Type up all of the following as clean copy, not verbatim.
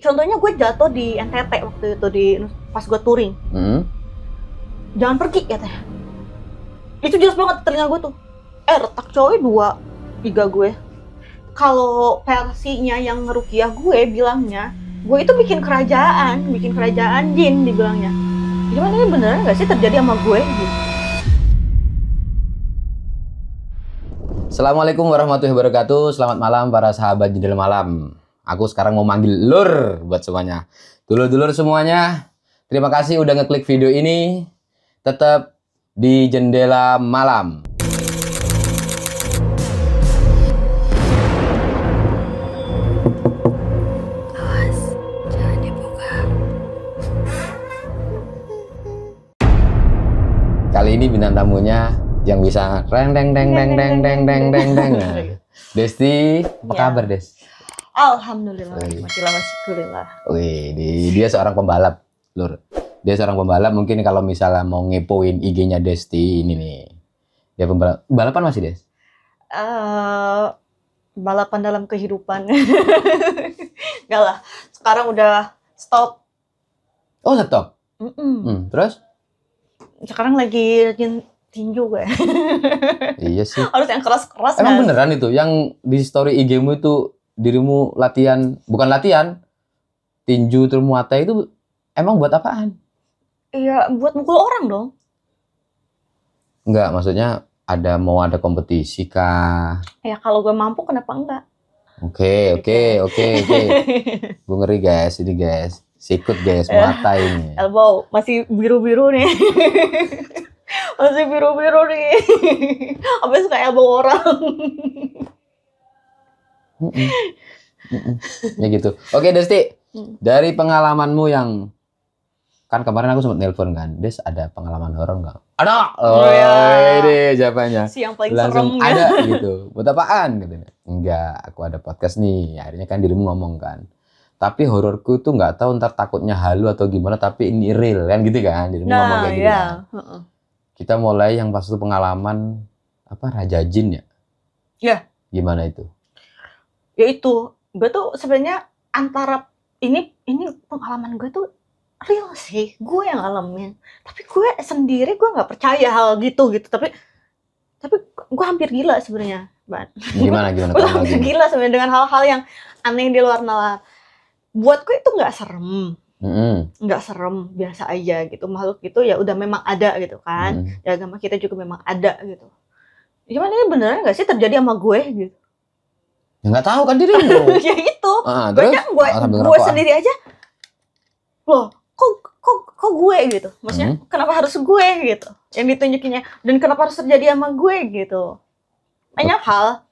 contohnya gue jatuh di NTT waktu itu pas gue touring. Jangan pergi katanya. Itu jelas banget telinga gue tuh. Retak coy 2, 3 gue. Kalau versinya yang ngerukiah gue bilangnya, gue itu bikin kerajaan jin dibilangnya. Gimana ini beneran nggak sih terjadi sama gue? Gitu. Assalamualaikum warahmatullahi wabarakatuh. Selamat malam para sahabat Jendela Malam. Aku sekarang mau manggil Lur buat semuanya. Dulur-dulur semuanya, terima kasih udah ngeklik video ini. Tetap di Jendela Malam. Awas, jangan dibuka. Kali ini bintang tamunya yang bisa reng deng deng deng deng deng deng deng deng. Desti, apa kabar Des? Alhamdulillah, syukurillah. Wih, dia seorang pembalap, Lur. Dia seorang pembalap. Mungkin kalau misalnya mau ngepoin IG-nya Desti ini nih, dia pembalap. Balapan masih Des? Balapan dalam kehidupan. Enggak lah, sekarang udah stop. Oh, stop. Terus? Sekarang lagi tinju gue. Iya sih. Harus yang keras-keras. Emang beneran itu yang di story IG-mu itu dirimu latihan, bukan latihan, tinju terus muay thai itu emang buat apaan? Iya, buat mukul orang dong. Enggak, maksudnya mau ada kompetisi kah? Ya kalau gue mampu kenapa enggak? Oke. Gue ngeri guys, ini guys. Sikut guys, muay thai ini. Elbow masih biru-biru nih. Masih biru-biru nih. Apa suka elbow orang? Ya gitu. Oke Desti, dari pengalamanmu yang kan kemarin aku sempat nelpon kan, Des ada pengalaman horor nggak? Ada. Ini jawabannya. Si yang paling langsung serem ada gitu. Buat apaan? Katanya. Enggak, aku ada podcast nih. Akhirnya kan dirimu ngomong kan. Tapi hororku tuh nggak tahu ntar takutnya halu atau gimana, tapi ini real kan gitu kan. Dirimu ngomong kayak gitu kan. Kita mulai yang pas itu pengalaman apa Raja Jin ya? Iya. Gimana itu? Ya itu, gue tuh sebenarnya antara ini pengalaman gue tuh real sih, gue yang ngalamin. Tapi gue sendiri gue nggak percaya hal gitu. Tapi gue hampir gila sebenarnya, Ban. Gimana? Gue hampir gila sebenarnya dengan hal-hal yang aneh di luar nalar. Buat gue itu nggak serem. Nggak serem, biasa aja gitu. Makhluk gitu ya udah memang ada gitu kan. Ya agama kita juga memang ada gitu. Gimana ini beneran nggak sih terjadi sama gue gitu? Ya nggak tahu kan dirimu. Ya itu. Gue Gue sendiri aja. Loh, kok gue gitu? Maksudnya kenapa harus gue gitu? Yang ditunjukinnya dan kenapa harus terjadi sama gue gitu? Banyak hal.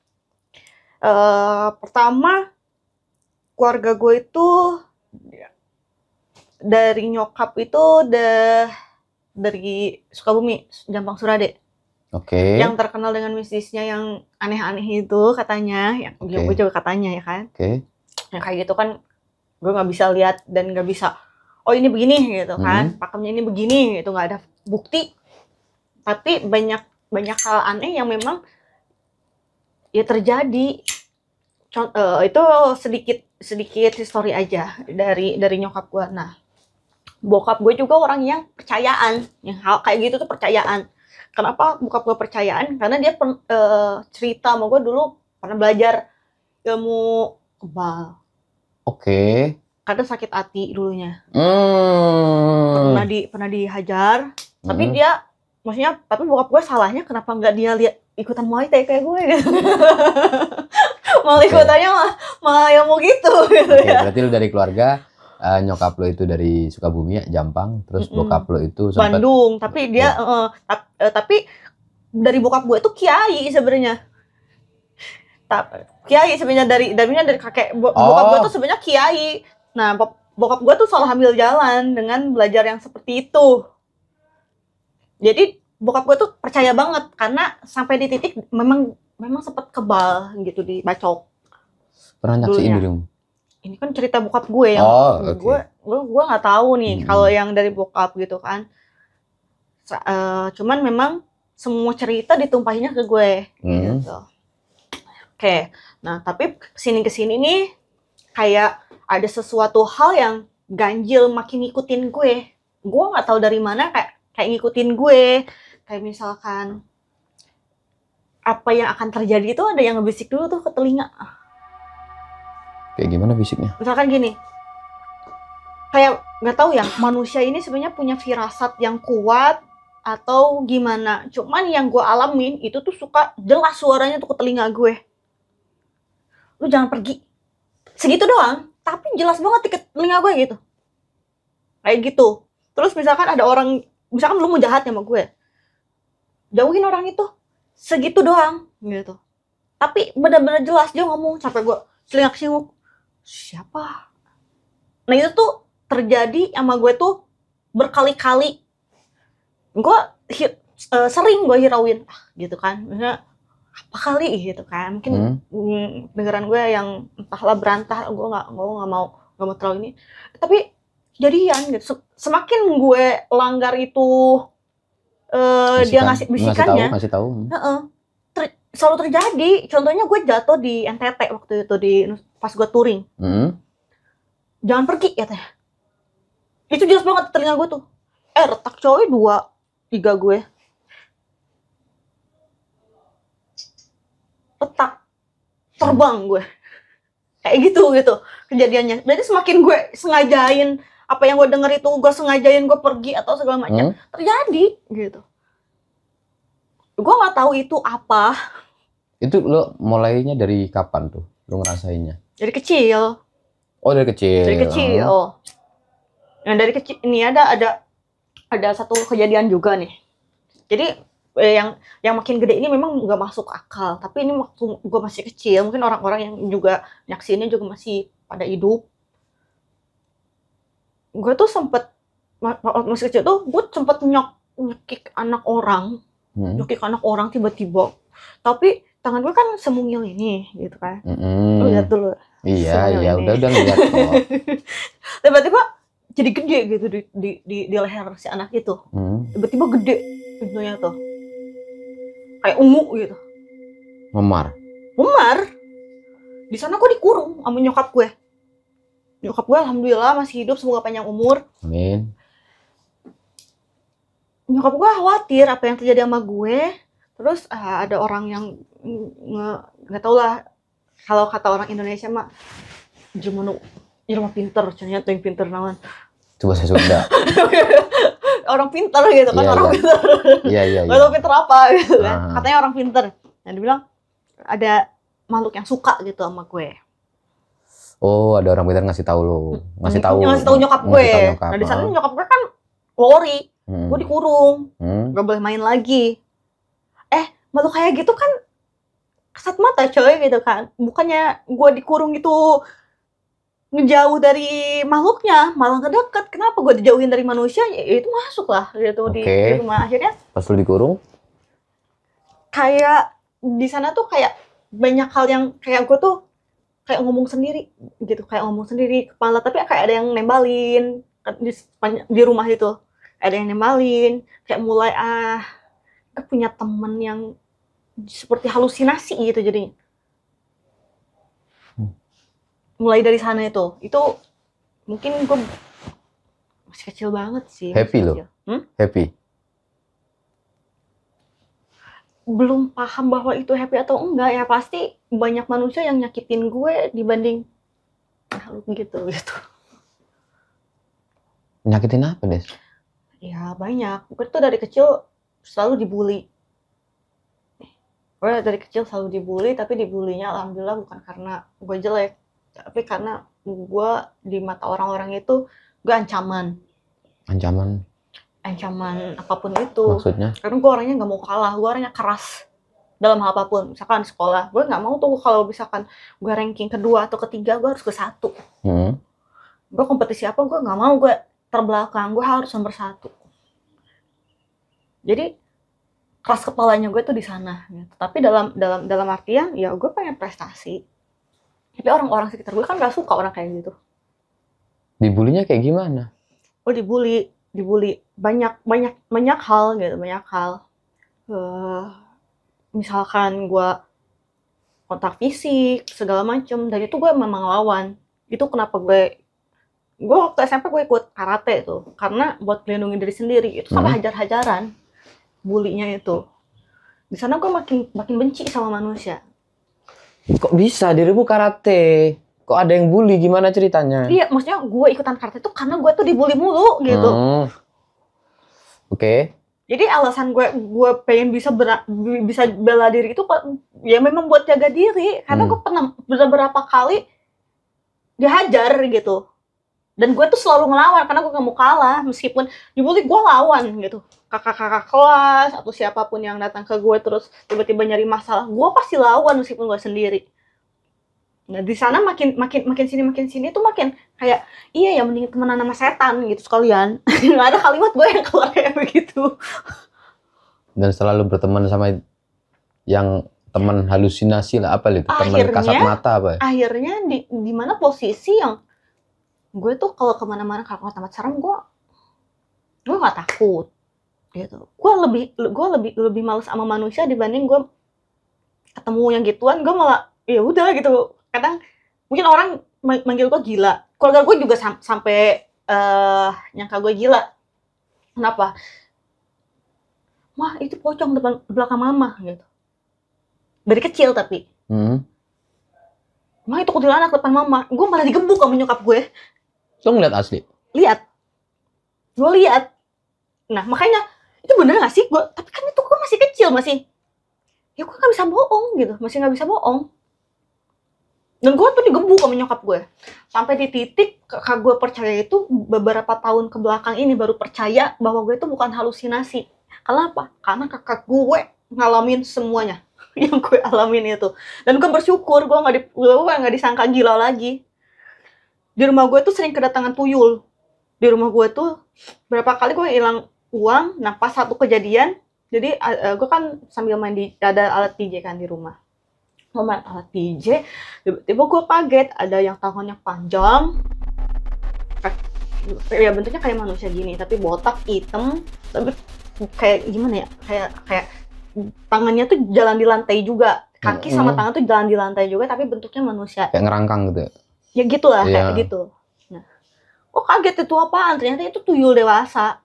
Pertama, keluarga gue itu dari nyokap itu dari Sukabumi, Jampang Surade. Oke. Yang terkenal dengan mistisnya yang aneh-aneh itu katanya, yang gue juga katanya ya kan. Yang kayak gitu kan, gue nggak bisa lihat dan nggak bisa. Oh ini begini gitu kan, pakemnya ini begini gitu, nggak ada bukti. Tapi banyak hal aneh yang memang ya terjadi. Itu sedikit histori aja dari nyokap gue. Nah, bokap gue juga orang yang percayaan, yang hal kayak gitu tuh percayaan. Kenapa bokap gue percayaan? Karena dia cerita sama gue dulu pernah belajar ilmu kebal. Oke. Kadang sakit hati dulunya. Pernah dihajar. Tapi tapi bokap gue salahnya kenapa nggak dia lihat ikutan Muay Thai kayak gue gitu. Malah ikutannya malah ilmu gitu. Ya. Berarti lu dari keluarga nyokap lo itu dari Sukabumi ya, Jampang, terus bokap lo itu sempat Bandung, tapi dia tapi dari bokap gue itu kiai sebenarnya. Kiai sebenarnya dari kakek bokap gue tuh sebenarnya kiai. Nah, bokap gue tuh salah ambil jalan dengan belajar yang seperti itu. Jadi bokap gue tuh percaya banget karena sampai di titik memang sempat kebal gitu dibacok. Pernah nyaksiin dirimu? Ini kan cerita bokap gue yang gue nggak tahu nih kalau yang dari bokap gitu kan. Cuman memang semua cerita ditumpahinnya ke gue gitu. Oke. Nah, tapi kesini nih kayak ada sesuatu hal yang ganjil makin ngikutin gue nggak tahu dari mana kayak ngikutin gue, kayak misalkan apa yang akan terjadi itu ada yang ngebisik dulu tuh ke telinga. Kayak gimana bisiknya? Misalkan gini, kayak nggak tahu ya, manusia ini sebenarnya punya firasat yang kuat atau gimana. Cuman yang gue alamin itu tuh suka jelas suaranya tuh ke telinga gue. Lu jangan pergi. Segitu doang, tapi jelas banget ke telinga gue gitu. Kayak gitu. Terus misalkan ada orang, misalkan lu mau jahat sama gue, jauhin orang itu. Segitu doang gitu. Tapi benar-benar jelas dia ngomong sampai gue selingak-selinguk. Siapa? Nah itu tuh terjadi sama gue tuh berkali-kali. Gue sering gue hirauin gitu kan. Misalnya apa kali gitu kan. Mungkin dengeran gue yang entahlah berantah, gue nggak mau terlalu ini. Tapi jadian gitu. Semakin gue langgar itu dia ngasih bisikannya, ngasih tahu. Selalu terjadi. Contohnya gue jatuh di NTT waktu itu pas gue touring. Jangan pergi katanya. Itu jelas banget telinga gue tuh. Retak coy 2, 3 gue. Retak. Terbang gue. Kayak gitu kejadiannya. Jadi semakin gue sengajain apa yang gue denger itu, gue sengajain gue pergi atau segala macam, terjadi gitu. Gue nggak tahu itu apa. Itu lo mulainya dari kapan tuh lo ngerasainnya? Dari kecil. Oh dari kecil. Dari kecil. Nah dari kecil ini ada satu kejadian juga nih. Jadi yang makin gede ini memang nggak masuk akal. Tapi ini waktu gue masih kecil, mungkin orang-orang yang juga nyaksiinnya juga masih pada hidup. Gue tuh sempet masih kecil tuh gue sempet nyekik anak orang. Nyekik anak orang tiba-tiba. Tapi tangan gue kan semungil ini gitu kan. Lu lihat dulu. Iya, udah ngeliat kok. Tiba-tiba jadi gede gitu di leher si anak itu. Tiba-tiba gede pintunya tuh. Kayak ungu gitu. Memar. Di sana gue dikurung sama nyokap gue. Nyokap gue alhamdulillah masih hidup, semoga panjang umur. Amin. Nyokap gue khawatir apa yang terjadi sama gue. Terus ada orang yang nggak tau lah, kalau kata orang Indonesia mah rumah pinter, ternyata yang pinter nawan. Itu bahasa Sunda. Orang pinter gitu kan, orang pinter. Iya. Gak tau pinter apa gitu kan. Katanya orang pinter. Nah dia bilang ada makhluk yang suka gitu sama gue. Oh, ada orang pintar ngasih tahu lo, ngasih tahu nyokap gue. Nah di sana nyokap gue kan worry, gue dikurung, gak boleh main lagi. Makhluk kayak gitu kan kasat mata coy gitu kan. Bukannya gue dikurung itu ngejauh dari makhluknya, malah ngedeket. Kenapa gue dijauhin dari manusia? Ya itu masuk lah gitu di rumah. Akhirnya pas lu dikurung, kayak di sana tuh kayak banyak hal yang kayak gue tuh kayak ngomong sendiri gitu, kayak ngomong sendiri kepala, tapi kayak ada yang nembalin di rumah itu, ada yang nembalin, kayak mulai gue punya temen yang seperti halusinasi gitu jadinya. Mulai dari sana itu mungkin gue masih kecil banget sih. Happy lo? Happy? Belum paham bahwa itu happy atau enggak ya, pasti banyak manusia yang nyakitin gue dibanding gitu. Nyakitin apa, Des? Ya banyak. Gue tuh dari kecil selalu dibully. Tapi dibulinya alhamdulillah bukan karena gue jelek, tapi karena gue di mata orang-orang itu gue ancaman apapun itu. Maksudnya? Karena gue orangnya nggak mau kalah, gue orangnya keras dalam hal apapun. Misalkan di sekolah, gue nggak mau tuh kalau misalkan gue ranking kedua atau ketiga, gue harus ke 1. Gue kompetisi apa, gue nggak mau gue terbelakang, gue harus nomor 1. Jadi keras kepalanya gue tuh di sana. Gitu. Tapi dalam artian ya gue pengen prestasi. Tapi orang-orang sekitar gue kan nggak suka orang kayak gitu. Dibulinya kayak gimana? Oh dibully banyak hal gitu, misalkan gue kontak fisik segala macem, dan itu gue memang lawan Itu kenapa gue waktu SMP gue ikut karate tuh, karena buat melindungi diri sendiri. Itu sampai hajar-hajaran, bulinya itu. Di sana gue makin benci sama manusia. Kok bisa dirimu karate? Kok ada yang bully? Gimana ceritanya? Iya, maksudnya gue ikutan karate tuh karena gue tuh dibully mulu gitu. Oke. Jadi alasan gue pengen bisa bela diri itu ya memang buat jaga diri, karena gue pernah beberapa kali dihajar gitu. Dan gue tuh selalu ngelawan karena gue gak mau kalah, meskipun dibully gue lawan gitu. Kakak-kakak kelas atau siapapun yang datang ke gue terus tiba-tiba nyari masalah, gue pasti lawan meskipun gue sendiri. Nah di sana makin sini tuh makin kayak iya ya mending temenan sama setan gitu sekalian. Nggak ada kalimat gue yang keluar kayak begitu. Dan selalu berteman sama yang teman halusinasi lah, apa itu? Teman kasat mata apa? Akhirnya di mana posisi yang gue tuh kalau kemana-mana kalau tempat serem gue nggak takut gitu. Gue lebih males sama manusia dibanding gue ketemu yang gituan. Gue malah ya udah gitu. Kadang mungkin orang manggil gue gila. Keluarga gue juga sampai nyangka gue gila. Kenapa? Mah itu pocong depan belakang mama gitu. Dari kecil tapi. Mah itu kuntilanak depan mama. Gue malah digebuk sama nyokap gue. Lo ngeliat asli? Lihat. Gue lihat. Nah, makanya itu bener gak sih? Tapi kan itu gue masih kecil, ya gue gak bisa bohong gitu. Masih gak bisa bohong. Dan gue tuh digebuk sama nyokap gue. Sampai di titik kakak gue percaya itu beberapa tahun ke belakang ini baru percaya bahwa gue itu bukan halusinasi. Kenapa? Karena kakak gue ngalamin semuanya yang gue alamin itu. Dan gue bersyukur gue gak disangka gila lagi. Di rumah gue tuh sering kedatangan tuyul. Di rumah gue tuh berapa kali gue hilang uang. Nah pas satu kejadian, jadi gue kan sambil main ada alat DJ kan di rumah. Gue main alat DJ, tiba-tiba gue kaget ada yang tangannya panjang, ya bentuknya kayak manusia gini, tapi botak, hitam, tapi kayak gimana ya, kayak tangannya tuh jalan di lantai juga, kaki sama tangan tuh jalan di lantai juga, tapi bentuknya manusia. Kayak ngerangkang gitu. Ya gitulah, kayak gitu. Nah, kok kaget itu apaan? Ternyata itu tuyul dewasa.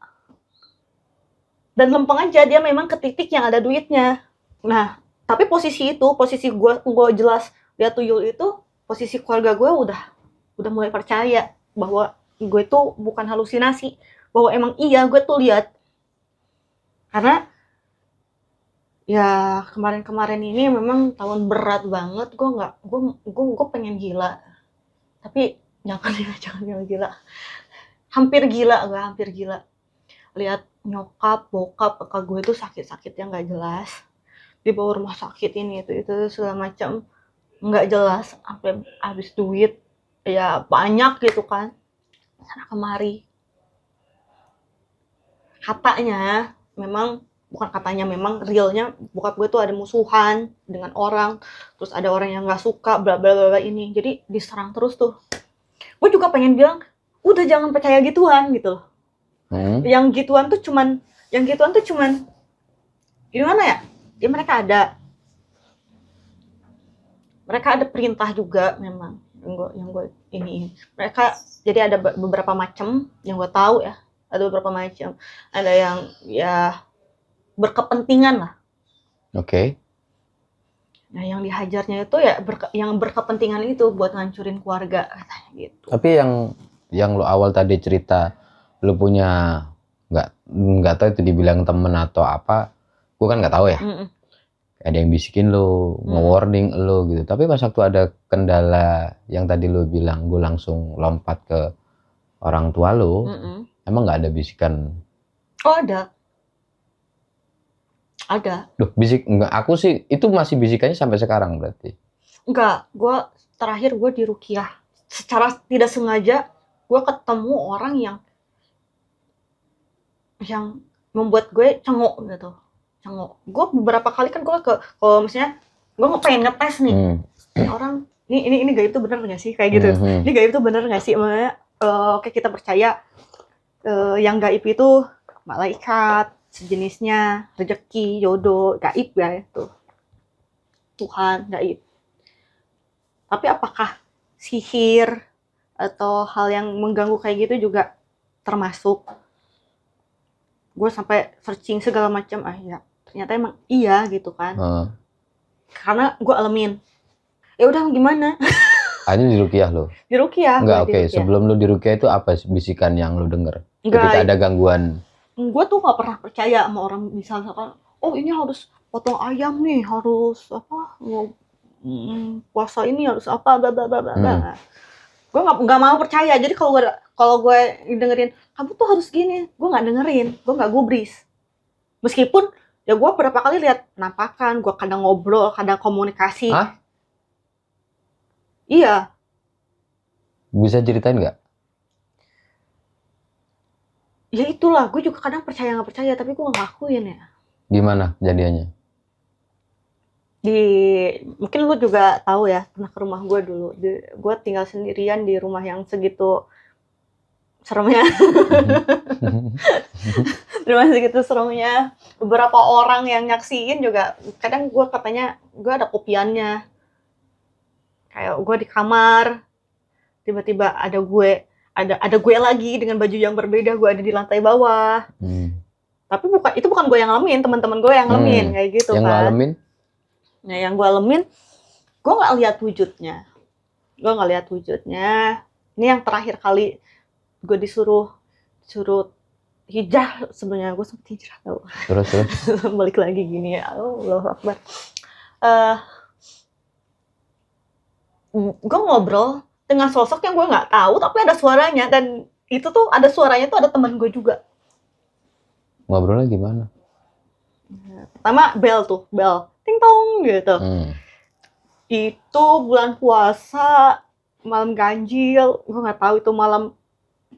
Dan lempeng aja, dia memang ke titik yang ada duitnya. Nah, tapi posisi gue jelas lihat tuyul itu, posisi keluarga gue udah mulai percaya bahwa gue itu bukan halusinasi, bahwa emang iya gue tuh lihat. Karena ya kemarin ini memang tahun berat banget, gue pengen gila. Tapi jangan gila. Hampir gila. Lihat nyokap, bokap, kakak gue tuh sakit-sakitnya nggak jelas. Dibawa rumah sakit ini itu segala macam nggak jelas, sampai habis duit ya banyak gitu kan. Sana kemari. Memang realnya bokap gue tuh ada musuhan dengan orang, terus ada orang yang nggak suka bla bla bla ini, jadi diserang terus tuh. Gue juga pengen bilang udah jangan percaya gituan gitu loh. Yang gituan tuh cuman gimana ya? Ya mereka ada perintah juga memang yang gue ini. Mereka jadi ada beberapa macam yang gue tahu ya. Ada beberapa macam. Ada yang ya berkepentingan lah. Oke. Nah, yang dihajarnya itu ya yang berkepentingan itu buat ngancurin keluarga katanya gitu. Tapi yang lo awal tadi cerita lo punya nggak tahu itu dibilang temen atau apa, gue kan nggak tahu ya. Ada yang bisikin lo, nge-warning lo gitu. Tapi pas waktu ada kendala yang tadi lo bilang, gue langsung lompat ke orang tua lo. Emang nggak ada bisikan? Oh ada. Loh, enggak, aku sih itu masih bisikannya sampai sekarang berarti. Enggak, terakhir gue di ruqyah. Secara tidak sengaja gue ketemu orang yang membuat gue cengok gitu. Gue beberapa kali kan gue kalau misalnya gue pengen ngetes nih orang ini gaib itu bener nggak sih kayak gitu. Ini gaib itu bener nggak sih? Oke kita percaya yang gaib itu malaikat, sejenisnya, rezeki, jodoh, gaib ya itu. Tuhan, gaib. Tapi apakah sihir, atau hal yang mengganggu kayak gitu juga termasuk. Gue sampai searching segala macam, ya ternyata emang iya gitu kan. Karena gue alamin. Ya udah gimana? Ini di ruqyah lo? Di ruqyah. Enggak, oke. Sebelum lo di ruqyah itu apa bisikan yang lo denger? Ketika ada gangguan? Gue tuh nggak pernah percaya sama orang misalkan, oh ini harus potong ayam nih, harus apa, puasa ini harus apa, bla bla bla bla. Gue nggak mau percaya. Jadi kalau gue dengerin kamu tuh harus gini, gue nggak dengerin, gue nggak gubris. Meskipun ya gue berapa kali lihat penampakan, gue kadang ngobrol, kadang komunikasi. Hah? Iya. Bisa ceritain nggak? Ya itulah, gue juga kadang percaya nggak percaya, tapi gue nggak ngakuin ya. Gimana kejadiannya? Mungkin lu juga tahu ya, pernah ke rumah gue dulu. Gue tinggal sendirian di rumah yang segitu seremnya. Rumah segitu seremnya. Beberapa orang yang nyaksiin juga, kadang gue katanya gue ada kopiannya. Kayak gue di kamar, tiba-tiba ada gue lagi dengan baju yang berbeda, gue ada di lantai bawah. Tapi itu bukan gue yang ngalamin, teman-teman gue yang ngalamin kayak gitu yang kan. Yang ngalamin? Nah, yang gue alamin, gue nggak lihat wujudnya. Ini yang terakhir kali gue disuruh hijrah, sebenarnya gue sempet hijrah tau. Terus? Balik lagi gini ya, Allahu Akbar. Gue ngobrol dengan sosok yang gue nggak tahu, tapi ada suaranya, dan itu tuh ada suaranya tuh ada teman gue juga. Ngobrolnya gimana? Pertama bel, ting tong gitu. Itu bulan puasa, malam ganjil, gue nggak tahu itu malam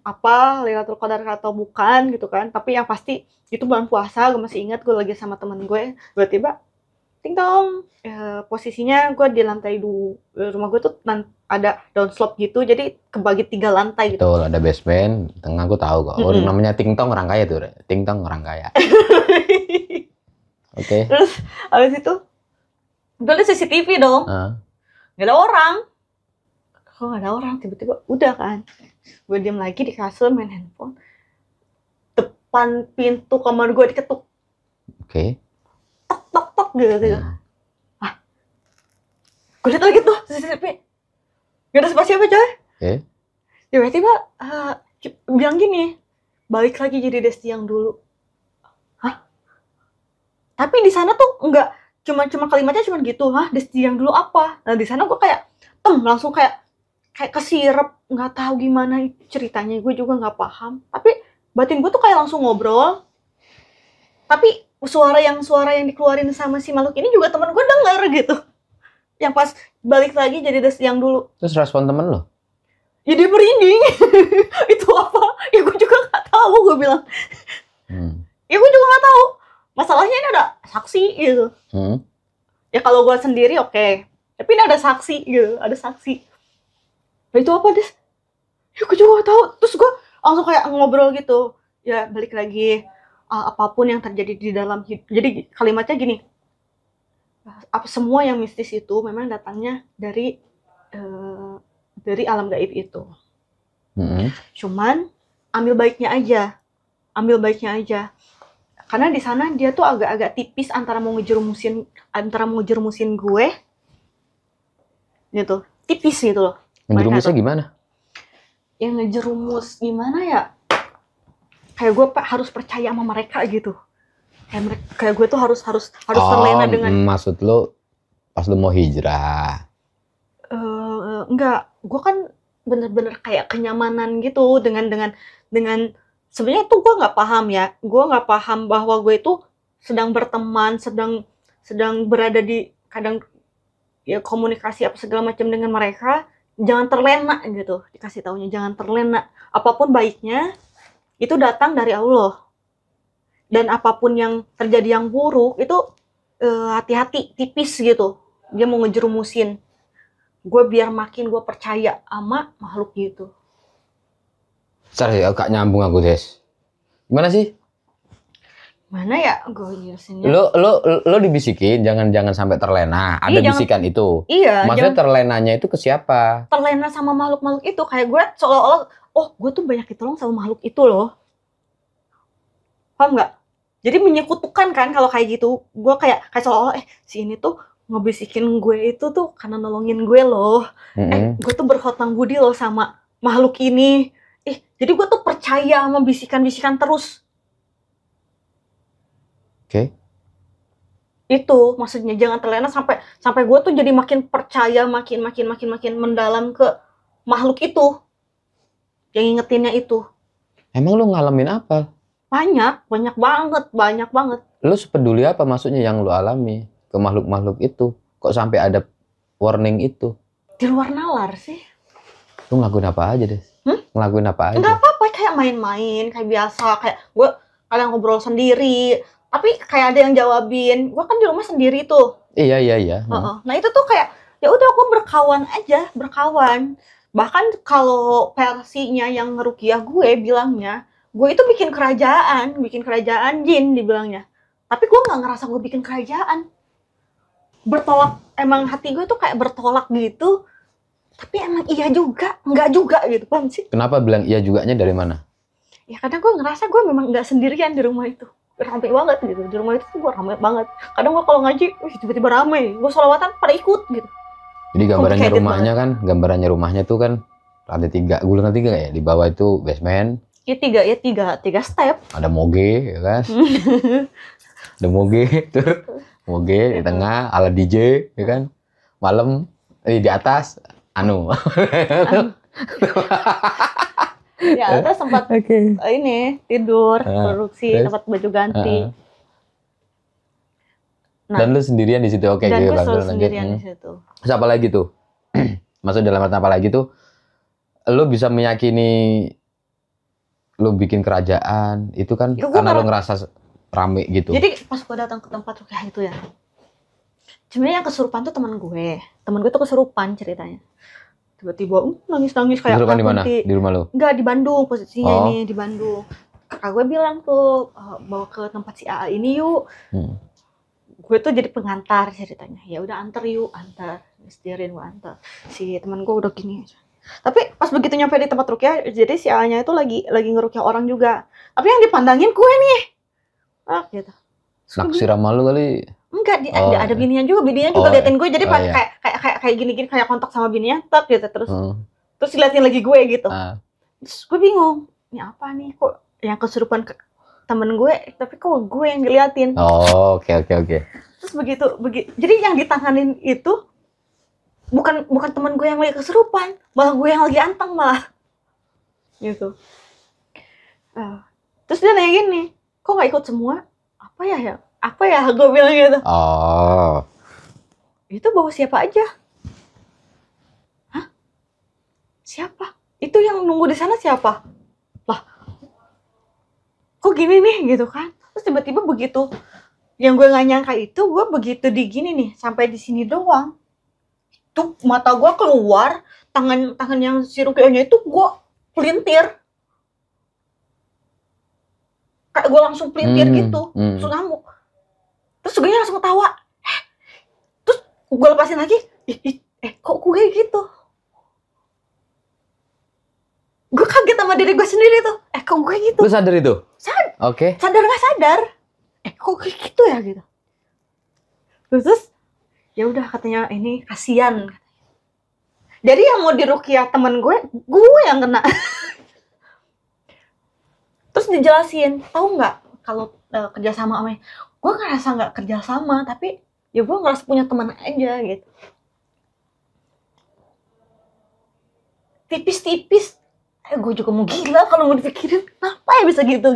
apa, Lailatul Qadar atau bukan gitu kan. Tapi yang pasti itu bulan puasa, gue masih ingat gue lagi sama temen gue, tiba-tiba ting tong. Posisinya gue di lantai 2, rumah gue tuh ada downslope gitu, jadi kebagi 3 lantai gitu. Betul, ada basement, tengah gue tahu kok. Namanya ting tong orang kaya tuh, ting tong orang kaya. Oke. Terus habis itu gue liat CCTV dong, nggak ada orang. Kok nggak ada orang? Tiba-tiba udah kan, gue diem lagi di kasur main handphone. Depan pintu kamar gue diketuk. Oke. Tok gitu. Gue liat lagi tuh CCTV, nggak ada siapa coy. Tiba-tiba bilang gini, balik lagi jadi Desti yang dulu. Tapi di sana tuh enggak, cuma kalimatnya cuma gitu, Desti yang dulu apa? Nah di sana gue kayak langsung kayak kesirep, nggak tahu gimana ceritanya, gue juga nggak paham. Tapi batin gue tuh kayak langsung ngobrol. Tapi suara yang dikeluarin sama si makhluk ini juga teman gue denger gitu. Yang pas balik lagi jadi Desti yang dulu. Terus respon temen lo? Ya dia merinding. Itu apa? Ya gue juga nggak tahu, gue bilang. Ya gue juga nggak tahu. Masalahnya ini ada saksi gitu. Ya kalau gue sendiri oke. Tapi ini ada saksi gitu, ada saksi. Nah, itu apa, Des? Ya gue juga gak tahu. Terus gue langsung kayak ngobrol gitu. Ya balik lagi, apapun yang terjadi di dalam hidup. Jadi kalimatnya gini, semua yang mistis itu memang datangnya dari alam gaib itu. Cuman ambil baiknya aja. Karena di sana dia tuh agak-agak tipis antara mau ngejerumusin gue, gitu, tipis gitu loh. Ngejerumusnya gimana? Yang ngejerumus gimana ya? Kayak gue harus percaya sama mereka gitu. Kayak gue tuh harus terlena dengan. Maksud lo pas lo mau hijrah? Enggak, gue kan bener-bener kayak kenyamanan gitu dengan sebenarnya tuh gue nggak paham ya. Gue nggak paham bahwa gue itu sedang berteman, sedang berada di kadang ya komunikasi apa segala macam dengan mereka. Jangan terlena gitu, dikasih taunya jangan terlena. Apapun baiknya itu datang dari Allah. Dan apapun yang terjadi yang buruk itu hati-hati, tipis gitu. Dia mau ngejerumusin gue biar makin gue percaya sama makhluk gitu. Sorry, agak nyambung aku, Des. Gimana sih? Mana ya gue jelasinnya? Lo dibisikin, jangan sampai terlena. Ada bisikan itu. Iya. Maksudnya terlenanya itu ke siapa? Terlena sama makhluk-makhluk itu. Kayak gue seolah-olah, oh gue tuh banyak ditolong sama makhluk itu loh. Paham nggak? Jadi menyekutukan kan kalau kayak gitu. Gue kayak seolah-olah si ini tuh ngebisikin gue itu tuh karena nolongin gue loh. Gue tuh berhutang budi loh sama makhluk ini. Jadi gue tuh percaya sama bisikan-bisikan terus. Oke. Itu maksudnya jangan terlena sampai gue tuh jadi makin percaya, makin mendalam ke makhluk itu. Yang ingetinnya itu. Emang lu ngalamin apa? Banyak banget. Lu sepeduli apa maksudnya yang lu alami ke makhluk-makhluk itu? Kok sampai ada warning itu? Di luar nalar sih. Lu ngelakuin apa aja, Des? Ngelakuin apa aja? Enggak apa-apa, kayak main-main, kayak biasa. Kayak gue kadang ngobrol sendiri. Tapi kayak ada yang jawabin. Gue kan di rumah sendiri tuh. Iya. Nah itu tuh kayak, ya udah gue berkawan aja, berkawan. Bahkan kalau versinya yang ngerukiah gue bilangnya, gue itu bikin kerajaan jin dibilangnya. Tapi gue nggak ngerasa gue bikin kerajaan. Bertolak, emang hati gue tuh kayak bertolak gitu. Tapi emang iya juga, enggak juga gitu, paham sih? Kenapa bilang iya juganya dari mana? Ya kadang gue ngerasa gue memang nggak sendirian di rumah itu. Rame banget gitu, di rumah itu tuh gue rame banget. Kadang gue kalau ngaji, tiba-tiba rame. Gue sholawatan pada ikut gitu. Jadi gambarannya rumahnya banget. Gambarannya rumahnya tuh kan lantai 3, gulungan 3 ya? Di bawah itu basement. Iya, tiga step. Ada moge, ya kan? Ada moge, tuh. Moge di tengah, ala DJ, ya kan? Malam, di atas, Ya, atas sempat ini tidur, produksi, tempat baju ganti. Nah, dan lu sendirian di situ, oke? Dan gue selalu sendirian di situ. Terus apa lagi tuh? Maksud dalam arti apa lagi tuh? Lu bisa meyakini lu bikin kerajaan itu kan ya, karena lu ngerasa rame gitu. Jadi pas gue datang ke tempat rukyah itu ya, sebenarnya yang kesurupan tuh teman gue tuh kesurupan ceritanya. Tiba-tiba nangis kayak kesurupan di mana? Di rumah lu? Enggak, di Bandung posisinya. Ini di Bandung. Kakak gue bilang tuh, bawa ke tempat si AA ini yuk. Gue tuh jadi pengantar ceritanya. Ya udah antar yuk, antar. Setirin gue antar. Si teman gue udah gini aja. Tapi pas begitu nyampe di tempat rukyah, jadi si AA-nya itu lagi ngerukyah orang juga. Tapi yang dipandangin gue nih. Gitu. Naksir sama lu kali. Enggak, ada bininya juga liatin gue, jadi kayak gini kayak kontak sama bininya, gitu terus liatin lagi gue gitu. Terus gue bingung, ini apa nih, kok yang kesurupan ke temen gue, tapi kok gue yang diliatin. Oke. Terus begitu, jadi yang ditanganin itu bukan temen gue yang lagi kesurupan, malah gue yang lagi anteng malah, gitu. Terus dia nanya gini, kok nggak ikut semua? Apa ya gue bilang gitu. Itu bawa siapa aja? Hah? Siapa? Itu yang nunggu di sana siapa? Lah, kok gini nih gitu kan? Terus tiba-tiba begitu, yang gue nggak nyangka itu, gue begitu di gini nih, sampai di sini doang. Itu mata gue keluar, tangan yang si rukyahnya itu gue pelintir. Kayak gue langsung pelintir gitu, langsung ngamuk. Terus gue langsung ketawa. Terus gue lepasin lagi. Kok gue gitu? Gue kaget sama diri gue sendiri tuh. Kok gue gitu? Lu sadar itu? Oke. Sadar nggak sadar? Kok gue gitu ya gitu? Terus ya udah katanya ini kasihan. Jadi yang mau dirukyah temen gue yang kena. Terus dijelasin, tahu nggak kalau kerjasama sama, gue ngerasa nggak kerjasama, tapi ya gue ngerasa punya teman aja gitu. Tipis-tipis, gue juga mau gila kalau mau dipikirin, kenapa ya bisa gitu.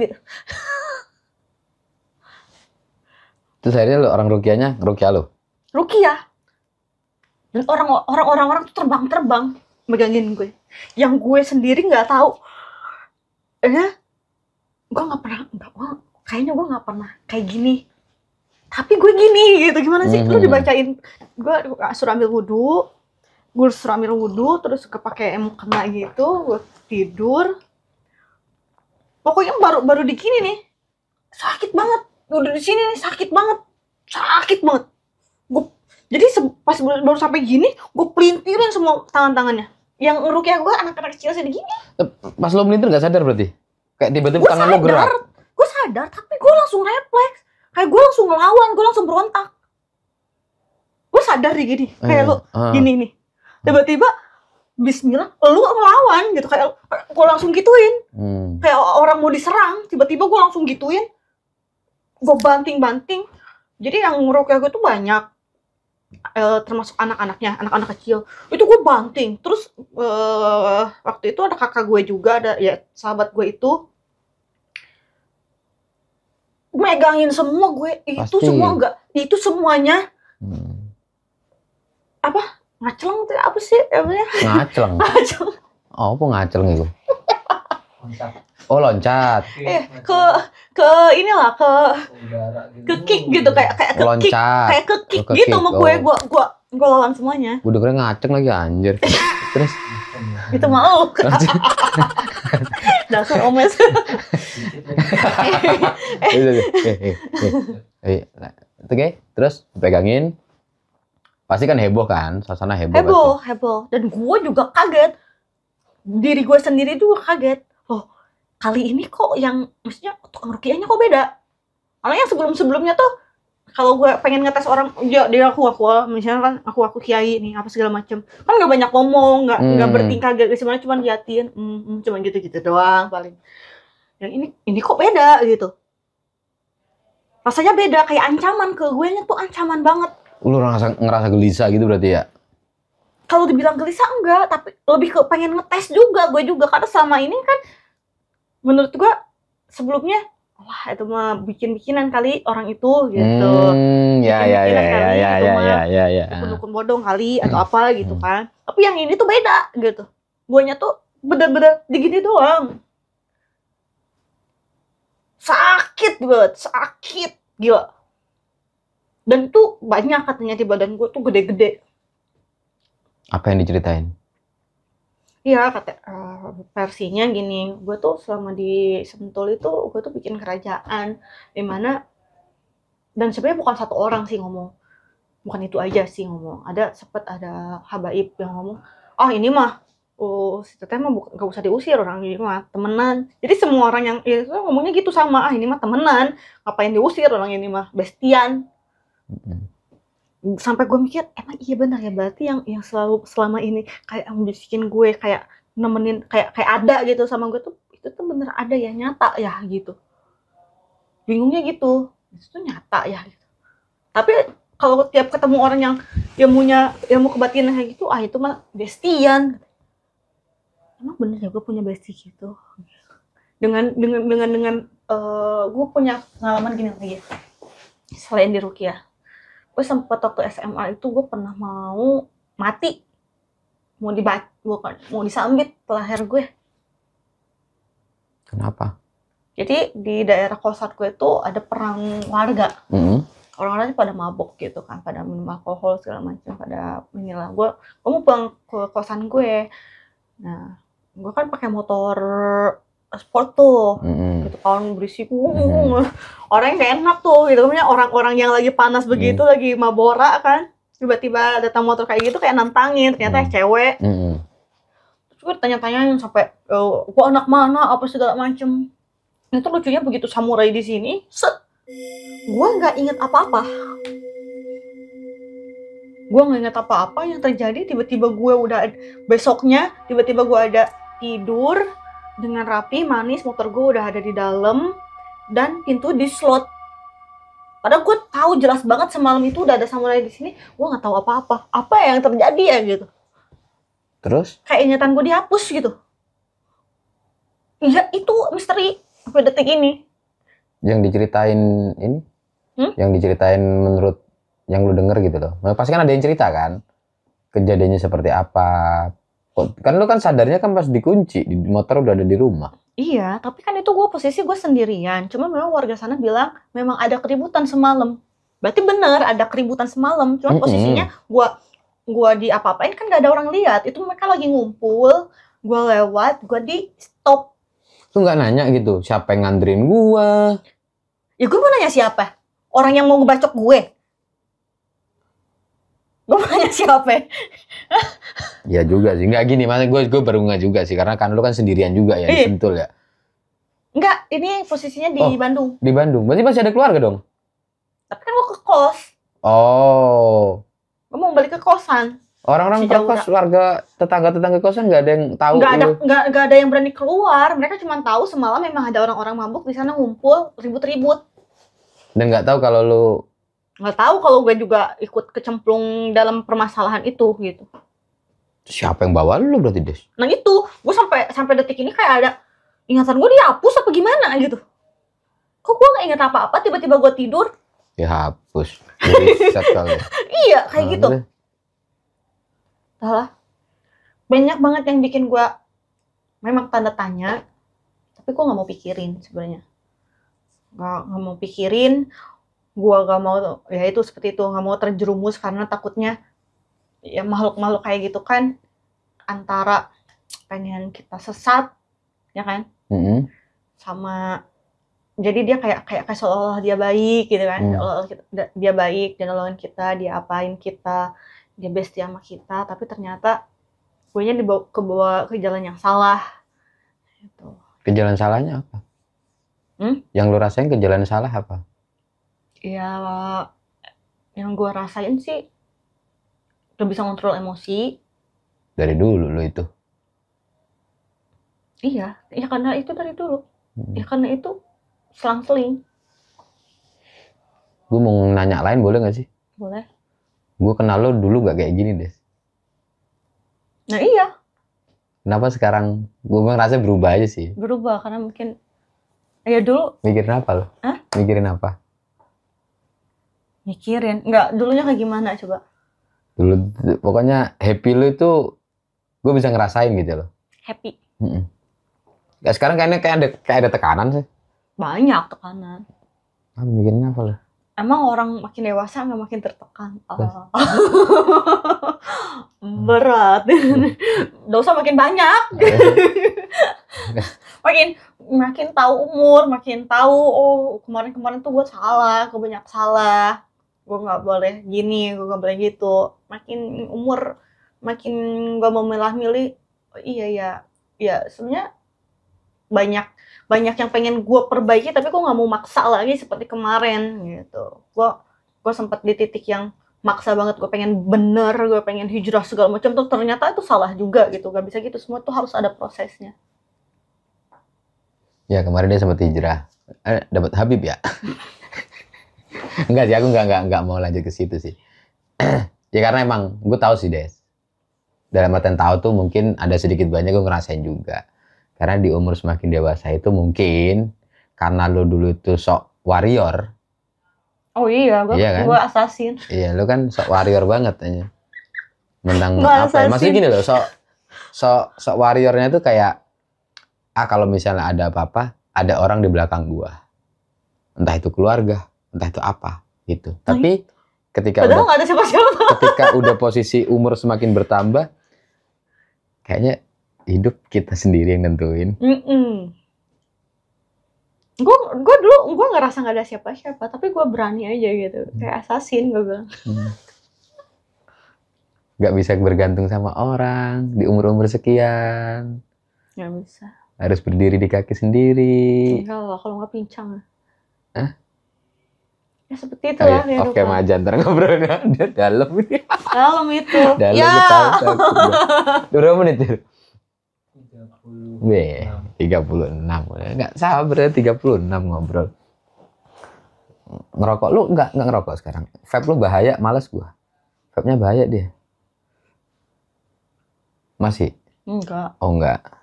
Terus akhirnya orang rukyahnya rukyah lo? Rukyah. Dan orang-orang tuh terbang megangin gue. Yang gue sendiri nggak tahu. Gue nggak pernah, kayaknya gue nggak pernah kayak gini. Tapi gue gini gitu, gimana sih? Lu dibacain, gue suruh ambil wudhu, terus kepake mukena gitu, gue tidur. Pokoknya baru di gini nih, sakit banget, udah di sini nih, sakit banget. Gue jadi pas baru sampai gini, gue pelintirin semua tangan-tangannya. Yang ngerukiah gue anak-anak kecil segini. Pas lo melintir nggak sadar berarti? Kayak tiba-tiba tangan lo gerak. Gue sadar, tapi gue langsung refleks. Kayak gue langsung ngelawan, gue langsung berontak. Gue sadar nih gini, kayak lu gini nih. Tiba-tiba Bismillah, lu ngelawan gitu, kayak gue langsung gituin. Kayak orang mau diserang, tiba-tiba gue langsung gituin. Gue banting-banting. Jadi yang ngerukiah gue tuh banyak, termasuk anak-anaknya, anak-anak kecil. Itu gue banting. Terus waktu itu ada kakak gue juga, ada ya sahabat gue itu megangin semua gue. Itu pasti. Semua enggak, itu semuanya apa? Ngaceleng tuh apa sih namanya? Ngaceleng. Oh, apa ngaceleng itu? Oh, loncat. Ke inilah ke kick gitu, kayak ke kick, kayak ke kick gitu sama gue lawan semuanya. Gue dengerin ngaceng lagi anjir. Terus itu mau. Dasar omes. Oke, terus pegangin. Pasti kan heboh kan, suasana heboh. Heboh. Dan gue juga kaget. Diri gue sendiri juga kaget. Loh, kali ini kok yang, maksudnya tukang rukiahnya kok beda. Karena yang sebelum-sebelumnya tuh, kalau gue pengen ngetes orang, dia aku, misalnya kan aku kiai nih, apa segala macem. Kan gak banyak ngomong, gak bertingkah, sebenarnya cuma liatin, cuma gitu-gitu doang paling. Yang ini kok beda gitu. Rasanya beda, kayak ancaman ke gue nya tuh ancaman banget. Lu ngerasa gelisah gitu berarti ya? Kalau dibilang gelisah enggak, tapi lebih ke pengen ngetes juga, gue juga. Karena selama ini kan, menurut gue sebelumnya, wah itu mah bikin-bikinan kali orang itu gitu. Ya. Dukun-dukun bodong kali atau apa gitu kan. Tapi yang ini tuh beda gitu. Guanya tuh bener-bener digini doang. Sakit banget, sakit gila. Dan tuh banyak katanya di badan gue tuh gede-gede. Apa yang diceritain? Iya, kata versinya gini, gue tuh selama di Sentul itu gue tuh bikin kerajaan, dimana dan sebenarnya bukan satu orang sih ngomong, bukan itu aja sih ngomong. Sempet ada habaib yang ngomong, ini mah, si teteh mah gak usah diusir, orang ini mah temenan. Jadi semua orang yang itu ngomongnya gitu sama, ini mah temenan, ngapain diusir, orang ini mah bestian. Sampai gue mikir, emang iya benar ya, berarti yang selalu selama ini kayak bisikin gue, kayak nemenin, kayak ada gitu sama gue tuh, itu tuh bener ada ya, nyata ya gitu. Bingungnya gitu, itu tuh nyata ya gitu. Tapi kalau tiap ketemu orang yang ilmu kebatinan kayak gitu, itu mah bestian. Emang bener ya gue punya besti gitu. Dengan gue punya pengalaman gini lagi, selain di rukiah. Gue sempat waktu SMA itu gue pernah mau mati, mau disambit leher gue. Kenapa? Jadi di daerah kosan gue itu ada perang warga. Orang-orang pada mabok gitu kan, pada minum alkohol segala macam, pada inilah. Gue mau pulang ke kosan gue. Nah, gue kan pakai motor sport tuh, gitu kan, berisik, orang yang gak enak tuh, gitu kan, orang-orang yang lagi panas begitu, lagi mabora kan, tiba-tiba datang motor kayak gitu, kayak nantangin, ternyata cewek. Terus gue tanya-tanyain sampai, gua anak mana, apa segala macem. Itu lucunya begitu samurai di sini, gue nggak inget apa-apa. Gue nggak inget apa-apa yang terjadi, tiba-tiba gue udah besoknya, tiba-tiba gue ada tidur dengan rapi, manis, motor gue udah ada di dalam dan pintu di slot. Padahal gue tahu jelas banget semalam itu udah ada samurai di sini, gue nggak tahu apa-apa. Apa yang terjadi ya gitu? Terus? Kayak ingatan gue dihapus gitu. Iya itu misteri sampai detik ini. Yang diceritain ini? Yang diceritain menurut yang lu denger gitu loh. Pasti kan ada yang cerita kan? Kejadiannya seperti apa? Kan lu kan sadarnya kan pas dikunci, di motor udah ada di rumah. Iya, tapi kan itu posisi gue sendirian. Cuma memang warga sana bilang memang ada keributan semalam. Berarti bener ada keributan semalam. Cuma posisinya gue diapa-apain kan gak ada orang lihat. Itu mereka lagi ngumpul, gue lewat, gue di stop. Lu nggak nanya gitu, siapa yang nganterin gue? Ya gue mau nanya siapa? Orang yang mau ngebacok gue? Gue mau nanya siapa? Ya juga sih, nggak gini, maksudnya gue baru nggak juga sih, karena kan lu kan sendirian juga ya di Sentul ya. Enggak, ini posisinya di Bandung. Di Bandung, berarti masih ada keluarga dong? Tapi kan gue ke kos. Oh. Gue mau balik ke kosan. Orang-orang kos, warga tetangga kosan nggak ada yang tahu. Nggak ada yang berani keluar. Mereka cuma tahu semalam memang ada orang-orang mabuk di sana ngumpul ribut-ribut. Dan nggak tahu kalau lu. Nggak tahu kalau gue juga ikut kecemplung dalam permasalahan itu gitu. Siapa yang bawa lu berarti, Des? Nah itu, gue sampai detik ini kayak ada ingatan gue dihapus apa gimana gitu. Kok gue nggak ingat apa-apa, tiba-tiba gue tidur. Ya hapus. Riset kali. Iya kayak gitu. Salah. Banyak banget yang bikin gue memang tanda tanya, tapi gue nggak mau pikirin sebenarnya. Nggak mau pikirin. Gue nggak mau, ya itu seperti itu, nggak mau terjerumus karena takutnya ya makhluk-makhluk kayak gitu kan antara pengen kita sesat, ya kan? Sama jadi dia kayak seolah-olah dia baik gitu kan, dia baik, dia nolongin kita, dia apain kita, dia bestie sama kita, tapi ternyata gue nya kebawa ke jalan yang salah. Gitu. Ke jalan salahnya apa? Yang lu rasain ke jalan salah apa? Ya, yang gue rasain sih udah bisa ngontrol emosi. Dari dulu lo itu? Iya, ya karena itu dari dulu. Ya karena itu selang-seling. Gue mau nanya lain boleh gak sih? Boleh. Gue kenal lo dulu gak kayak gini, Des. Nah iya. Kenapa sekarang gue ngerasa berubah aja sih? Berubah karena mungkin ya dulu. Mikirin apa lo? Hah? Mikirin apa? Mikirin? Enggak, dulunya kayak gimana coba? Dulu pokoknya happy lo itu gue bisa ngerasain gitu loh. Happy? Ya sekarang kayaknya kayak ada tekanan sih. Banyak tekanan. Mikirin apa lo? Emang orang makin dewasa nggak makin tertekan? Berat. Dosa makin banyak. makin tahu umur, makin tahu kemarin tuh gue salah, gue banyak salah, gue nggak boleh gini, gue nggak boleh gitu. Makin umur, makin gue mau milih-milih. Iya ya sebenarnya banyak yang pengen gue perbaiki, tapi gue nggak mau maksa lagi seperti kemarin gitu. Gue sempat di titik yang maksa banget, gue pengen bener, gue pengen hijrah segala macam, tuh ternyata itu salah juga gitu. Gak bisa gitu, semua tuh harus ada prosesnya. Ya kemarin dia sempat hijrah, dapat Habib ya. Enggak sih, aku nggak mau lanjut ke situ sih. Ya karena emang gue tahu sih, Des. Dalam artian tahu tuh mungkin ada sedikit banyak gue ngerasain juga. Karena di umur semakin dewasa itu mungkin karena lo dulu itu sok warrior. Oh iya, gue kan? Assassin. Iya, lo kan sok warrior banget aja. Menang apa ya? Maksudnya gini loh, sok warriornya itu kayak kalau misalnya ada apa-apa, ada orang di belakang gua. Entah itu keluarga, entah itu apa gitu. Tapi ketika padahal nggak ada siapa-siapa. Ketika udah posisi umur semakin bertambah, kayaknya hidup kita sendiri yang nentuin. Gue dulu ngerasa nggak ada siapa-siapa, tapi gue berani aja gitu, kayak assassin gue bilang. Gak bisa bergantung sama orang di umur sekian. Nggak bisa. Harus berdiri di kaki sendiri. Enggak lah, kalau nggak pincang. Hah? Ya seperti itu lah. Oke, cam aja, ntar ngobrolnya dia dalam ini. Dalam itu. Dalam ya. Berapa menit itu? 36. Nggak sabar ya, 36 ngobrol. Ngerokok lu nggak ngerokok sekarang? Vape lu bahaya, males gua. Vape-nya bahaya dia. Masih? Enggak. Oh enggak.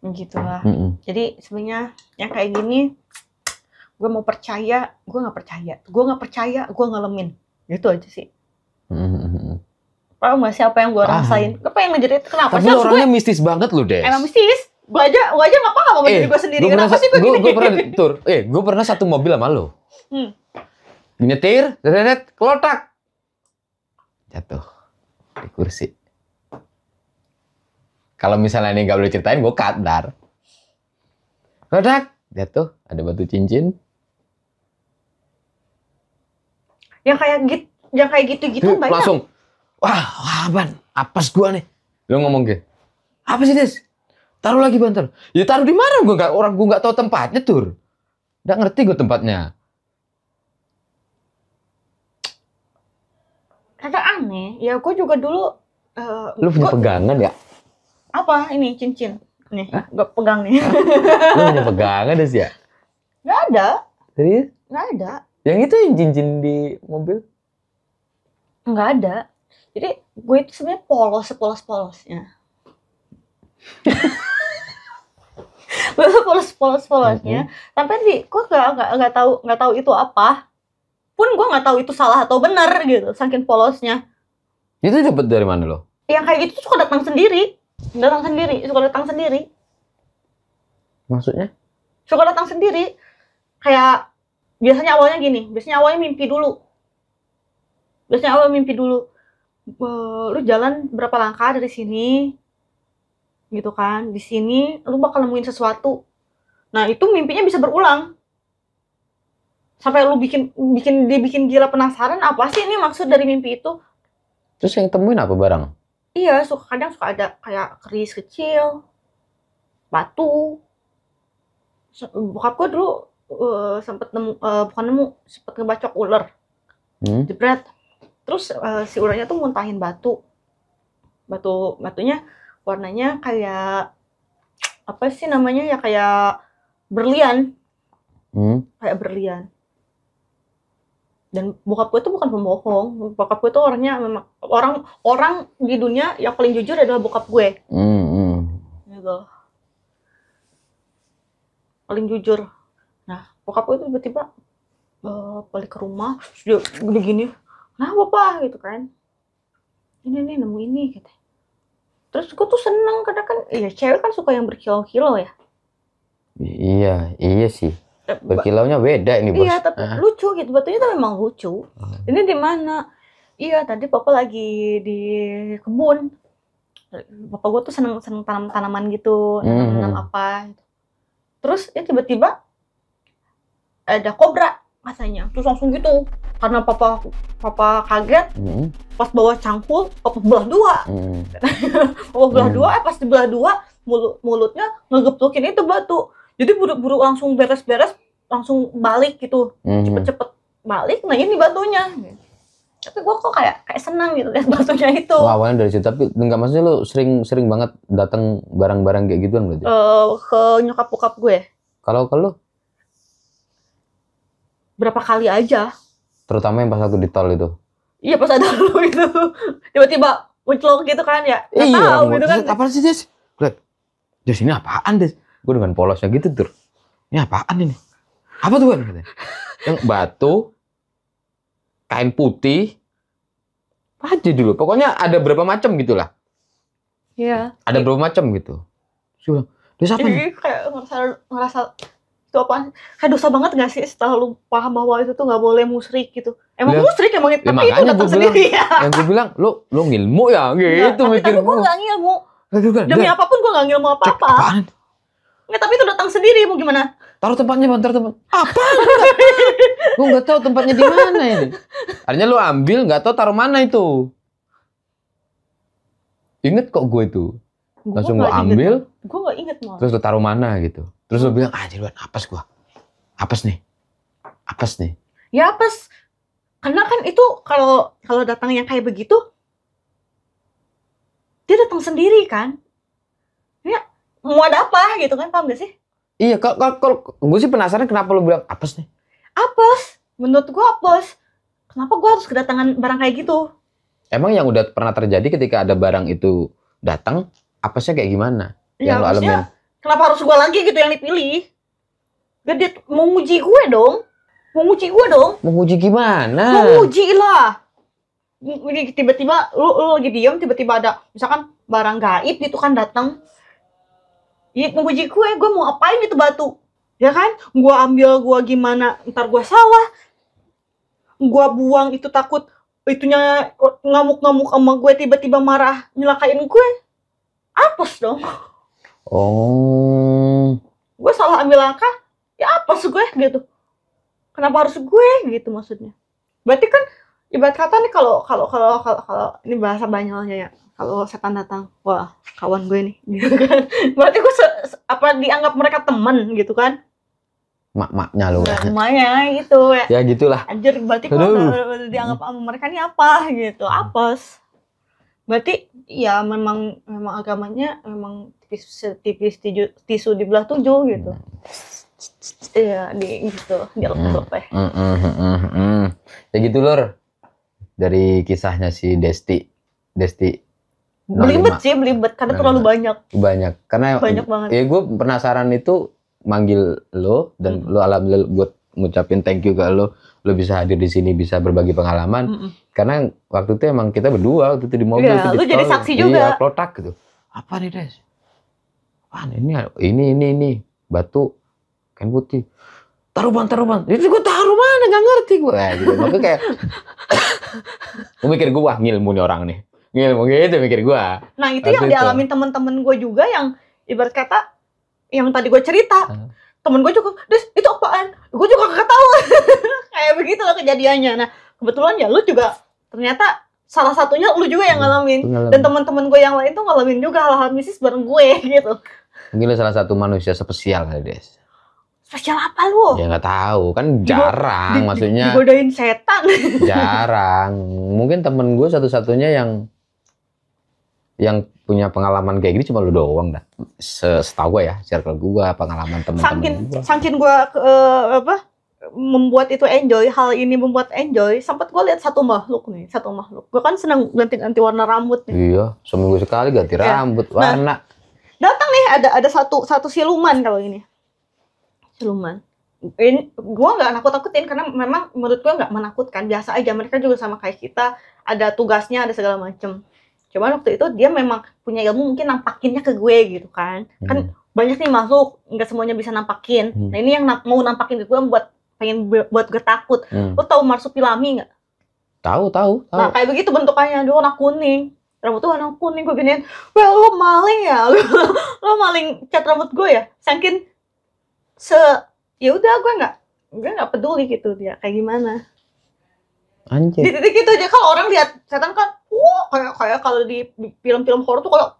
Gitulah. Jadi sebenarnya yang kayak gini, gue mau percaya, gue nggak percaya, gue ngalamin. Gitu aja sih. Paham gak sih apa yang gue rasain? Gue pengen ngejerit, kenapa sih? Tapi orangnya mistis banget lu, Des. Emang mistis? Gue aja gak paham sama diri gue sendiri. Kenapa sih gue gini? Gue pernah satu mobil sama lu. Nyetir, kelotak. Jatuh di kursi. Kalau misalnya ini nggak boleh ceritain, gue cut, dar. Ledak, jatuh, ada batu cincin. Yang kayak gitu-gitu banyak. Langsung, wah, Ban, apes gua nih. Lu ngomong gitu, apa sih, Des? Taruh lagi, Ban. Ya taruh di mana? Orang gua nggak tahu tempatnya, Tur. Nggak ngerti gua tempatnya. Kagak aneh. Ya gue juga dulu. Lu punya pegangan ya? Apa ini cincin? Nih, gue pegang nih. Lu punya pegangan, Des ya? Nggak ada. Serius? Nggak ada. Yang itu yang cincin di mobil? Nggak ada. Jadi gue itu sebenarnya sepolos-polosnya. Gue sepolos-polosnya. Sampai gue nggak tahu itu apa. Pun gue nggak tahu itu salah atau benar gitu. Saking polosnya. Itu dapat dari mana lo? Yang kayak gitu suka datang sendiri. Suka datang sendiri. Maksudnya? Suka datang sendiri. Kayak biasanya awalnya gini. Biasanya awalnya mimpi dulu. Lu jalan berapa langkah dari sini, gitu kan? Di sini lu bakal nemuin sesuatu. Nah itu mimpinya bisa berulang. Sampai lu dibikin gila penasaran apa sih ini maksud dari mimpi itu. Terus yang temuin apa barang? Iya, kadang suka ada kayak keris kecil, batu. Bokap gue dulu sempet ngebacok ular. Jebret. Terus si ularnya tuh muntahin batunya warnanya kayak apa sih namanya ya, kayak berlian. Kayak berlian. Dan bokap gue tuh bukan pembohong. Bokap gue tuh orangnya memang orang di dunia yang paling jujur adalah bokap gue. Gitu. Paling jujur. Nah, bokap gue tuh tiba-tiba balik ke rumah, dia gini, nah bapak gitu kan, ini nemu ini gitu. Terus gue tuh seneng karena kan, ya cewek kan suka yang berkilau-kilau ya. Iya sih. Berkilaunya beda ini, Bos. Iya, tapi lucu gitu. Batunya tuh memang lucu. Ini di mana? Iya, tadi papa lagi di kebun. Papa gue tuh seneng tanam-tanaman gitu, nanam apa. Terus ya tiba-tiba ada kobra katanya. Terus langsung gitu. Karena papa kaget, pas bawa cangkul, papa belah dua. Pas dibelah dua, mulutnya ngegeplokin itu batu. Jadi buru-buru langsung beres-beres, langsung balik gitu. Cepet-cepet balik, nah ini batunya. Tapi gue kok kayak senang gitu lihat batunya itu. Wah, awalnya dari situ. Tapi enggak, maksudnya lu sering banget datang barang-barang kayak gituan berarti? Ke nyokap bokap gue. Kalau lu? Berapa kali aja. Terutama yang pas aku di tol itu. Iya, pas ada lu itu. Tiba-tiba muncul gitu kan ya. Nggak tahu gitu kan. Apaan sih, Des? Des, ini apaan, Des? Gue dengan polosnya gitu, Tur. Ini apaan ini? Apa tuh, Kan? Yang batu, kain putih, apa aja dulu. Pokoknya ada berapa macam gitulah. Iya. Ada berapa macam gitu. Terus Des, apa nih? Kayak ngerasa itu apa? Kayak dosa banget nggak sih setelah lu paham bahwa itu tuh nggak boleh musyrik gitu. Emang musyrik emang, tapi itu datang sendiri ya. Yang gue bilang, lu ngilmu ya gitu mikir gue. Tapi gue nggak ngilmu. Demi apapun gue nggak ngilmu apa-apa. Nggak, tapi itu datang sendiri, mau gimana? Taruh tempatnya, Bang, Apa? Gue nggak tahu tempatnya di mana ini. Artinya lu ambil, nggak tahu taruh mana itu. Ingat kok gue itu. Langsung lu ambil. Gue nggak inget malah. Terus lu taruh mana gitu. Terus lu bilang, jadi apes gue. Apes nih. Ya apes. Karena kan itu kalau datang yang kayak begitu, dia datang sendiri kan. Ya, mau ada apa gitu kan, paham gak sih? Iya, kalau gue sih penasaran kenapa lu bilang apes nih? Apes, menurut gue apes. Kenapa gue harus kedatangan barang kayak gitu? Emang yang udah pernah terjadi ketika ada barang itu datang, apesnya kayak gimana? Ya, maksudnya, kenapa harus gue lagi gitu yang dipilih? Dia mau nguji gue dong. Menguji gimana? Menguji lah. Tiba-tiba lu lagi diam, tiba-tiba ada misalkan barang gaib gitu kan datang. Ya, menguji gue mau apain itu batu? Ya kan? Gue ambil, gue gimana? Ntar gue salah. Gue buang itu takut itunya ngamuk-ngamuk sama gue, tiba-tiba marah nyelakain gue. apes dong. Oh. Gue salah ambil langkah, ya apes gue gitu. Kenapa harus gue gitu maksudnya? Berarti kan ibarat kata nih kalau ini bahasa Banyolnya ya. Kalau setan datang, wah kawan gue nih, gitu kan. Berarti gue apa dianggap mereka teman gitu kan? Mak-maknya lo. Nah, emaknya itu ya. Ya gitulah. Anjir, berarti kalau dianggap sama mereka nih apa gitu, apes. Berarti ya memang agamanya memang tipis tisu dibelah 7 gitu. Iya, gitu, dialog ya. Ya gitu Lur. Dari kisahnya si Desti. Belibet karena terlalu banyak. Karena banyak banget. Ya gue penasaran itu manggil lo dan lo alhamdulillah buat ngucapin thank you ke lo bisa hadir di sini, bisa berbagi pengalaman. Karena waktu itu emang kita berdua waktu itu di mobil. Iya, lu jadi saksi juga. Iya, klotak gitu. Apa nih Des? Apaan ini batu kain putih. Taruh bang. Itu gue taruh mana? Gak ngerti gue. Gitu. Makanya kayak gue mikir gue wah ngilmu nih orang nih. Ngilmu gitu mikir gue. Nah itu yang dialamin temen-temen gue juga yang ibarat kata yang tadi gue cerita. Temen gue juga, Des itu apaan? Gue juga gak tahu. Kayak begitu loh kejadiannya. Nah kebetulan ya lu juga ternyata salah satunya lu juga yang ngalamin. Dan teman-teman gue yang lain tuh ngalamin juga hal-hal mistis bareng gue gitu. Mungkin lu salah satu manusia spesial kali Des. Spesial apa lu? Ya nggak tahu, kan jarang maksudnya. Digodain setan. Jarang. Mungkin temen gue satu-satunya yang punya pengalaman kayak gini cuma lu doang dah. Setahu gue ya, circle gue, pengalaman temen-temen gue. Saking gue membuat itu enjoy, hal ini membuat enjoy, sempat gue lihat satu makhluk. Gue kan senang ganti warna rambut nih. Iya, seminggu sekali ganti rambut, warna. Datang nih ada satu siluman kalau ini. Siluman. Ini gue nggak nakut-nakutin karena memang menurut gue nggak menakutkan, biasa aja, mereka juga sama kayak kita, ada tugasnya, ada segala macem. Cuman waktu itu dia memang punya ilmu, mungkin nampakinnya ke gue gitu kan. Kan banyak nih makhluk, nggak semuanya bisa nampakin. Nah ini yang mau nampakin ke gue pengen buat gue takut. Lo tau marsupilami nggak? Tahu. Nah kayak begitu bentukannya, dia warna kuning. Rambut tuh warna kuning, gue giniin, well lo maling ya, lo maling cat rambut gue ya. Saking ya udah gue nggak peduli gitu dia kayak gimana. Anjir. Di titik itu aja kalau orang lihat setan kan, kayak kalau di film-film horor tuh kalau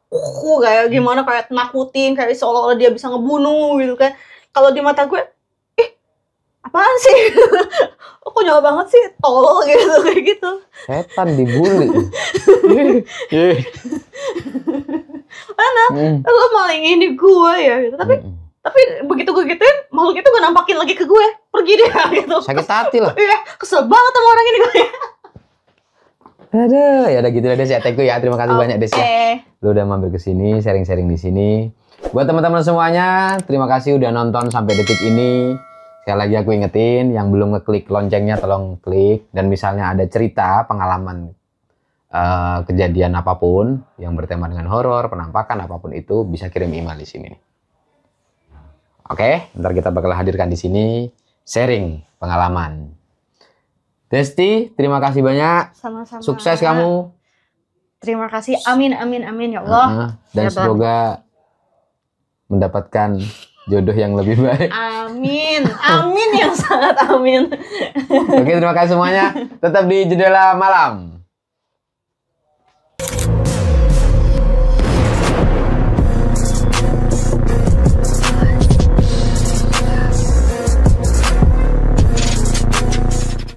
kayak gimana, kayak nakutin, kayak seolah-olah dia bisa ngebunuh gitu kan. Kalau di mata gue, apaan sih? Kok konyol banget sih, tolol gitu kayak gitu. Setan dibully. Mana? Lo maling ini gue ya gitu. Tapi begitu gue gituin, makhluk itu gue nampakin lagi ke gue, pergi deh gitu. Sakit hati lah. Iya, kesel banget sama orang ini gue. Aduh, ya udah gitu lah Des ya. Thank you ya. Terima kasih banyak Des ya. Lu udah mampir ke sini, sharing-sharing di sini. Buat teman-teman semuanya, terima kasih udah nonton sampai detik ini. Sekali lagi aku ingetin, yang belum ngeklik loncengnya tolong klik. Dan misalnya ada cerita, pengalaman, kejadian apapun yang bertema dengan horor, penampakan, apapun itu, bisa kirim email di sini. Oke, ntar kita bakal hadirkan di sini sharing pengalaman. Desti, terima kasih banyak. Sama-sama. Sukses kamu. Terima kasih. Amin ya Allah. Dan semoga mendapatkan jodoh yang lebih baik. Amin yang sangat amin. Oke, terima kasih semuanya. Tetap di Jendela Malam.